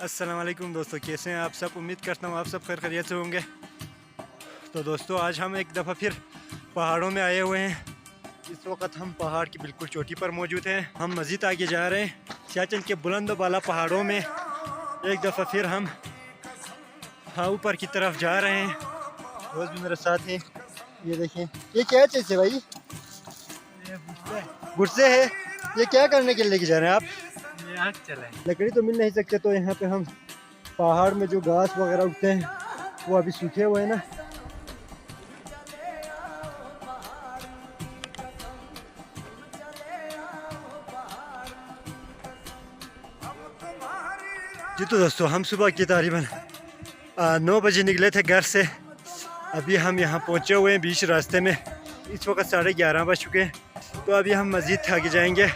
अस्सलाम वालेकुम दोस्तों, कैसे हैं आप सब। उम्मीद करता हूँ आप सब खैर खैरियत से होंगे। तो दोस्तों आज हम एक दफ़ा फिर पहाड़ों में आए हुए हैं। इस वक्त हम पहाड़ की बिल्कुल चोटी पर मौजूद हैं। हम मज़ीद आगे जा रहे हैं सियाचिन के बुलंद बाला पहाड़ों में। एक दफ़ा फिर हम ऊपर की तरफ जा रहे हैं। दोस्त भी मेरे साथ हैं। ये देखें, ये क्या चीज़ है भाई? गुस्से है। ये क्या करने के लिए लेके जा रहे हैं आप? आग चलाएं। लकड़ी तो मिल नहीं सकते, तो यहाँ पे हम पहाड़ में जो घास वगैरह उगते हैं वो अभी सूखे हुए हैं ना। जी तो दोस्तों हम सुबह की तकरीबन 9 बजे निकले थे घर से। अभी हम यहाँ पहुँचे हुए हैं बीच रास्ते में। इस वक्त 11:30 बज चुके हैं। तो अभी हम मज़ीद आगे जाएंगे। तो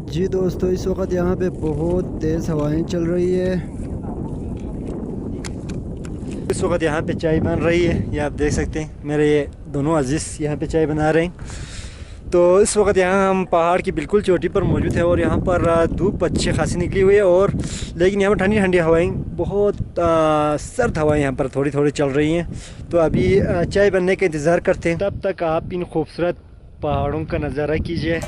जी दोस्तों इस वक्त यहाँ पे बहुत तेज़ हवाएं चल रही है। इस वक्त यहाँ पे चाय बन रही है, ये आप देख सकते हैं। मेरे ये दोनों अजीज़ यहाँ पे चाय बना रहे हैं। तो इस वक्त यहाँ हम पहाड़ की बिल्कुल चोटी पर मौजूद है और यहाँ पर धूप अच्छी खासी निकली हुई है। और लेकिन यहाँ पर ठंडी ठंडी हवाएं, बहुत सर्द हवाएं यहाँ पर थोड़ी थोड़ी चल रही हैं। तो अभी चाय बनने का इंतज़ार करते हैं। तब तक आप इन खूबसूरत पहाड़ों का नज़ारा कीजिए।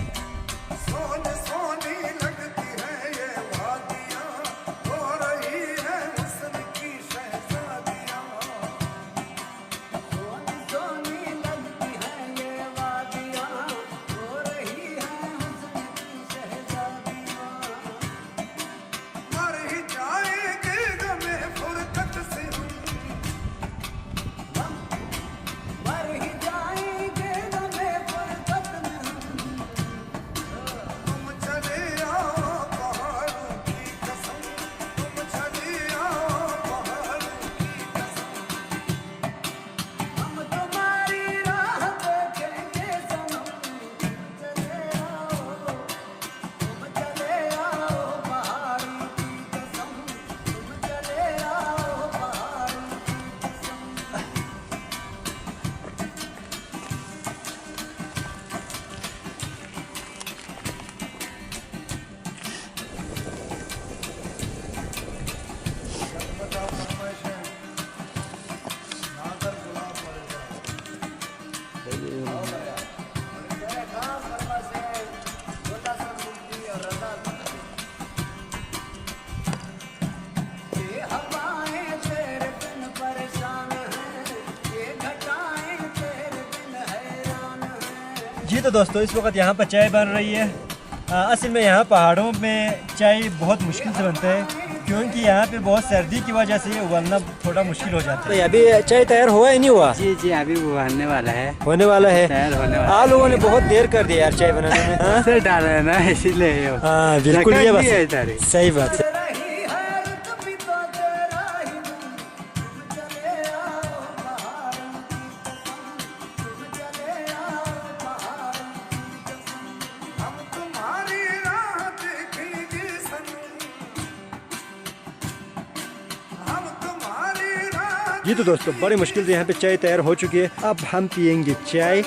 जी तो दोस्तों इस वक्त यहाँ पर चाय बन रही है। असल में यहाँ पहाड़ों में चाय बहुत मुश्किल से बनता है, क्योंकि यहाँ पे बहुत सर्दी की वजह से उबालना थोड़ा मुश्किल हो जाता है। तो अभी चाय तैयार हुआ है नहीं हुआ? जी जी अभी उबालने वाला है, होने वाला है, तैयार होने वाला आप लोगों ने बहुत देर कर दिया यार चाय बनाने में। हाँ? है। डाला है ना इसीलिए। हाँ बिल्कुल, ये बात है सारी। सही बात है। जी तो दोस्तों बड़ी मुश्किल से यहाँ पे चाय तैयार हो चुकी है। अब हम पियेंगे चाय।